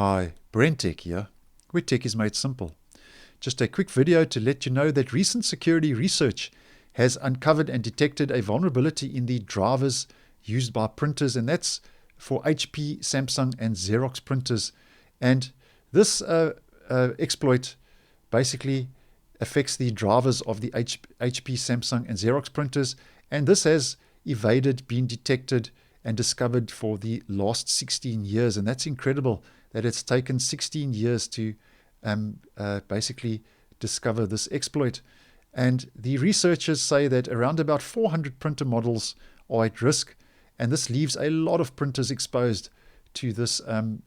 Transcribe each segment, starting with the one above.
Hi, BrenTech here, where tech is made simple. Just a quick video to let you know that recent security research has uncovered and detected a vulnerability in the drivers used by printers, and that's for HP, Samsung, and Xerox printers. And this exploit basically affects the drivers of the HP, Samsung, and Xerox printers, and this has been detected and discovered for the last 16 years, and that's incredible that it's taken 16 years to basically discover this exploit. And the researchers say that around about 400 printer models are at risk, and this leaves a lot of printers exposed to this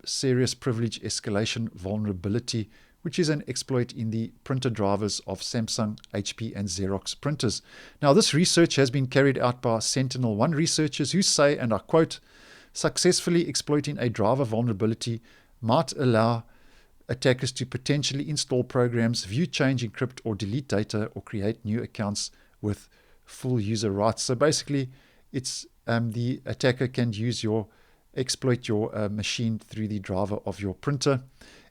serious privilege escalation vulnerability, which is an exploit in the printer drivers of Samsung, HP, and Xerox printers. Now, this research has been carried out by Sentinel-1 researchers who say, and I quote, "Successfully exploiting a driver vulnerability might allow attackers to potentially install programs, view, change, encrypt, or delete data, or create new accounts with full user rights." So basically, it's the attacker can exploit your machine through the driver of your printer.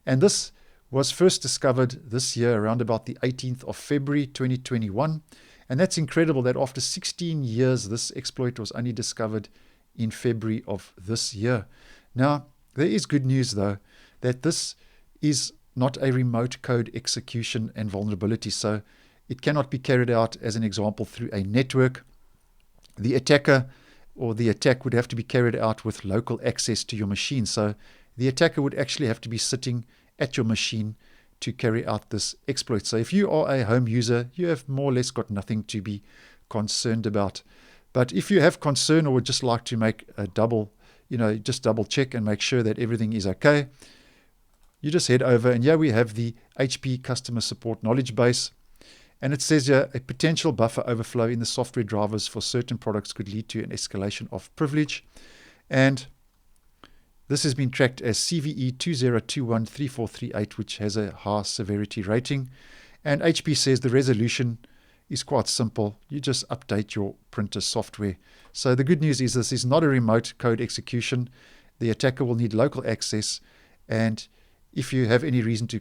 And this was first discovered this year around about the 18th of February 2021. And that's incredible that after 16 years, this exploit was only discovered in February of this year. Now, there is good news, though, that this is not a remote code execution and vulnerability, so it cannot be carried out, as an example, through a network. The attacker or the attack would have to be carried out with local access to your machine. So the attacker would actually have to be sitting at your machine to carry out this exploit. So if you are a home user, you have more or less got nothing to be concerned about. But if you have concern or would just like to make a double check and make sure that everything is okay, you just head over, and here we have the HP customer support knowledge base. And it says here, a potential buffer overflow in the software drivers for certain products could lead to an escalation of privilege. And this has been tracked as CVE 20213438, which has a high severity rating. And HP says the resolution is quite simple. You just update your printer software. So the good news is this is not a remote code execution. The attacker will need local access. And if you have any reason to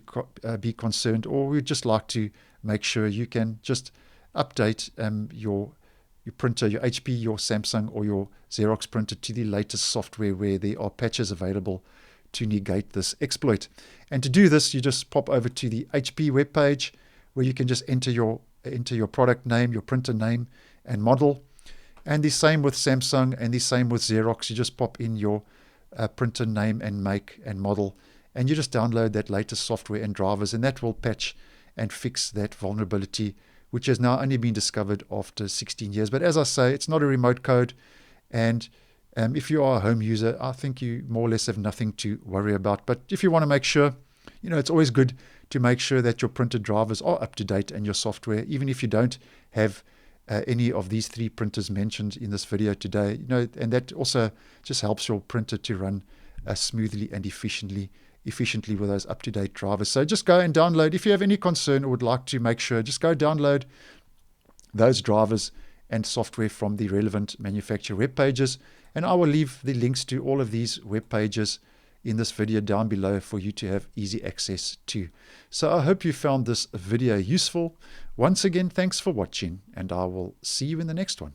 be concerned, or would just like to make sure, you can just update your printer, your HP, your Samsung, or your Xerox printer to the latest software where there are patches available to negate this exploit. And to do this, you just pop over to the HP webpage where you can just enter your product name, your printer name and model. And the same with Samsung and the same with Xerox. You just pop in your printer name and make and model, and you just download that latest software and drivers, and that will patch and fix that vulnerability, which has now only been discovered after 16 years. But as I say, it's not a remote code, and if you are a home user, I think you more or less have nothing to worry about. But if you want to make sure, it's always good to make sure that your printer drivers are up to date and your software, even if you don't have any of these three printers mentioned in this video today, and that also just helps your printer to run smoothly and efficiently with those up-to-date drivers. So just go and download. If you have any concern or would like to make sure, just go download those drivers and software from the relevant manufacturer web pages. And I will leave the links to all of these web pages in this video down below for you to have easy access to. So I hope you found this video useful. Once again, thanks for watching, and I will see you in the next one.